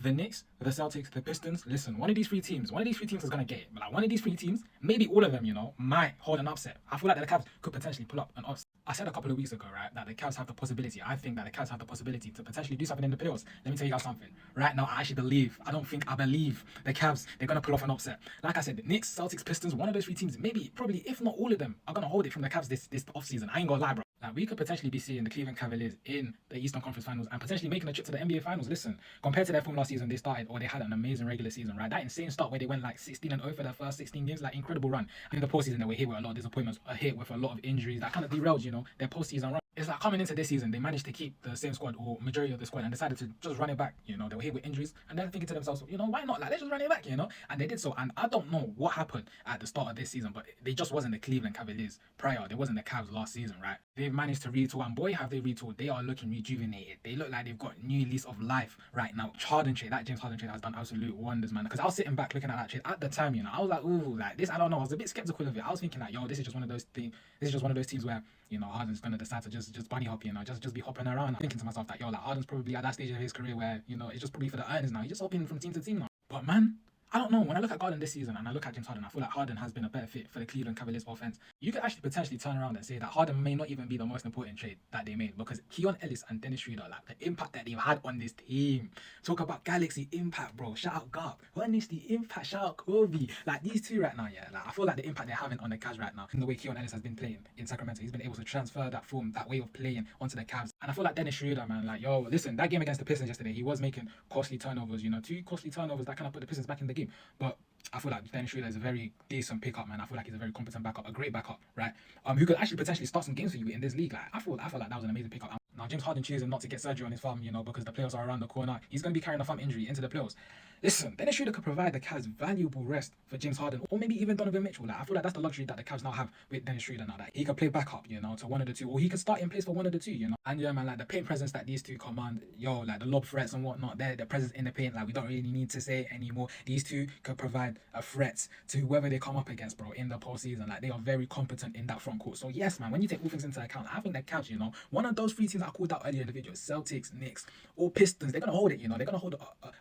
the Knicks, the Celtics, the Pistons. Listen, one of these three teams is gonna get it. But like one of these three teams, maybe all of them, might hold an upset. I feel like the Cavs could potentially pull up an upset. I said a couple of weeks ago, right, that the Cavs have the possibility. I think that the Cavs have the possibility to potentially do something in the playoffs. Let me tell you guys something. Right now, I believe the Cavs, they're gonna pull off an upset. Like I said, the Knicks, Celtics, Pistons, one of those three teams, maybe, probably, if not all of them, are gonna hold it from the Cavs this offseason. I ain't gonna lie, bro. Like, we could potentially be seeing the Cleveland Cavaliers in the Eastern Conference Finals and potentially making a trip to the NBA Finals. Listen, compared to their form last season, they had an amazing regular season, right? That insane start where they went like 16-0 for their first 16 games, like incredible run. And in the postseason, they were hit with a lot of disappointments, hit with a lot of injuries. That kind of derailed, their postseason run. It's like coming into this season, they managed to keep the same squad or majority of the squad and decided to just run it back. They were hit with injuries and they're thinking to themselves, why not? Like, let's just run it back, And they did so. And I don't know what happened at the start of this season, but they just wasn't the Cleveland Cavaliers prior. They wasn't the Cavs last season, right? They've managed to retool, and boy, have they retooled. They are looking rejuvenated. They look like they've got new lease of life right now. That James Harden trade has done absolute wonders, man. Because I was sitting back looking at that trade at the time, I was like, ooh, like this, I don't know. I was a bit skeptical of it. I was thinking like, yo, this is just one of those things. This is just one of those teams where Harden's gonna decide to just bunny hop, just be hopping around. I'm thinking to myself that, yo, like Harden's probably at that stage of his career where it's just probably for the earnings now. He's just hopping from team to team now. But man, I don't know. When I look at Harden this season and I look at James Harden, I feel like Harden has been a better fit for the Cleveland Cavaliers offense. You could actually potentially turn around and say that Harden may not even be the most important trade that they made, because Keon Ellis and Dennis Schroeder, like the impact that they've had on this team. Talk about Galaxy impact, bro. Shout out Garp. Honestly, impact. Shout out Kobe. Like these two right now, yeah. Like I feel like the impact they're having on the Cavs right now, in the way Keon Ellis has been playing in Sacramento, he's been able to transfer that form, that way of playing onto the Cavs. And I feel like Dennis Schroeder, man, like yo, listen, that game against the Pistons yesterday, he was making costly turnovers. 2 costly turnovers that kind of put the Pistons back in the game, but I feel like Dennis Schroeder is a very decent pickup, man. I feel like he's a very competent backup, a great backup, right? Who could actually potentially start some games for you in this league. Like I feel like that was an amazing pickup. Now James Harden choosing not to get surgery on his thumb, because the playoffs are around the corner. He's going to be carrying a thumb injury into the playoffs. Listen, Dennis Schroeder could provide the Cavs valuable rest for James Harden, or maybe even Donovan Mitchell. Like I feel like that's the luxury that the Cavs now have with Dennis Schroeder now, that he could play backup, to one of the two, or he could start in place for one of the two, And yeah, man, like the paint presence that these two command, like the lob threats and whatnot, the presence in the paint, like we don't really need to say it anymore. These two could provide a threat to whoever they come up against, bro, in the postseason. Like they are very competent in that front court. So yes, man, when you take all things into account, I think the Cavs, one of those three teams I called out earlier in the video, Celtics, Knicks, or Pistons, they're gonna hold it. They're gonna hold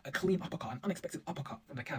a clean uppercut, an unexpected uppercut from the Cavs.